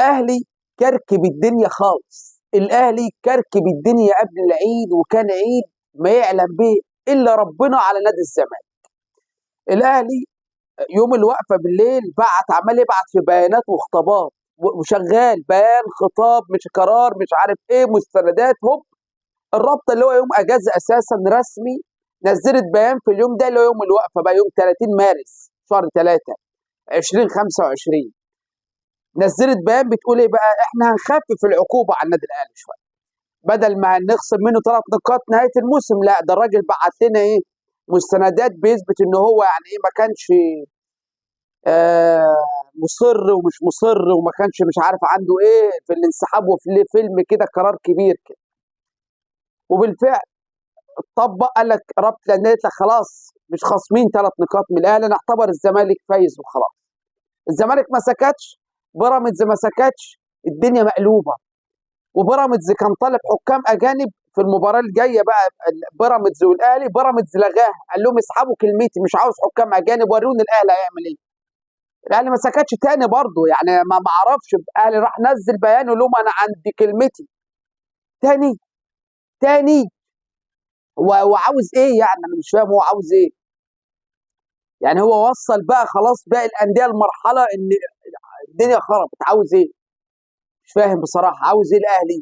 الاهلي كركب الدنيا خالص. الاهلي كركب الدنيا قبل العيد، وكان عيد ما يعلم به الا ربنا على نادي الزمالك. الاهلي يوم الوقفه بالليل عمال يبعت في بيانات وخطابات، وشغال بيان خطاب مش قرار مش عارف ايه مستندات. هوب الرابطه اللي هو يوم اجازه اساسا رسمي نزلت بيان في اليوم ده اللي هو يوم الوقفه بقى يوم 30 مارس شهر 3 2025. نزلت بيان بتقول ايه بقى؟ احنا هنخفف العقوبه على النادي الاهلي شويه، بدل ما هنخصم منه 3 نقاط نهايه الموسم، لا ده الراجل بعت لنا ايه؟ مستندات بيثبت ان هو يعني ايه ما كانش مصر ومش مصر، وما كانش مش عارف عنده ايه في الانسحاب، وفي فيلم كده قرار كبير كده. وبالفعل اتطبق، قال لك رابطه الانديه قالت لك خلاص مش خاصمين 3 نقاط من الاهلي، نعتبر الزمالك فايز وخلاص. الزمالك ما سكتش، بيراميدز ما سكتش، الدنيا مقلوبه. وبيراميدز كان طالب حكام اجانب في المباراه الجايه بقى، بيراميدز والاهلي. بيراميدز لغاها، قال لهم اسحبوا كلمتي، مش عاوز حكام اجانب، وروني الاهلي هيعمل ايه. الاهلي ما سكتش تاني برضه، يعني ما اعرفش الاهلي راح نزل بيان يقول لهم انا عندي كلمتي تاني. وعاوز ايه يعني؟ انا مش فاهم هو عاوز ايه. يعني هو وصل بقى خلاص باقي الانديه لمرحله ان الدنيا خربت. عاوز ايه؟ مش فاهم بصراحه. عاوز ايه الاهلي؟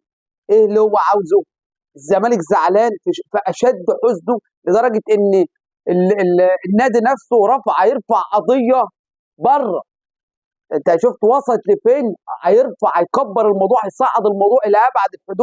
ايه اللي هو عاوزه؟ الزمالك زعلان في اشد حزنه، لدرجه ان النادي نفسه هيرفع قضيه بره. انت شفت وصلت لفين؟ هيكبر الموضوع، هيصعد الموضوع الى ابعد الحدود.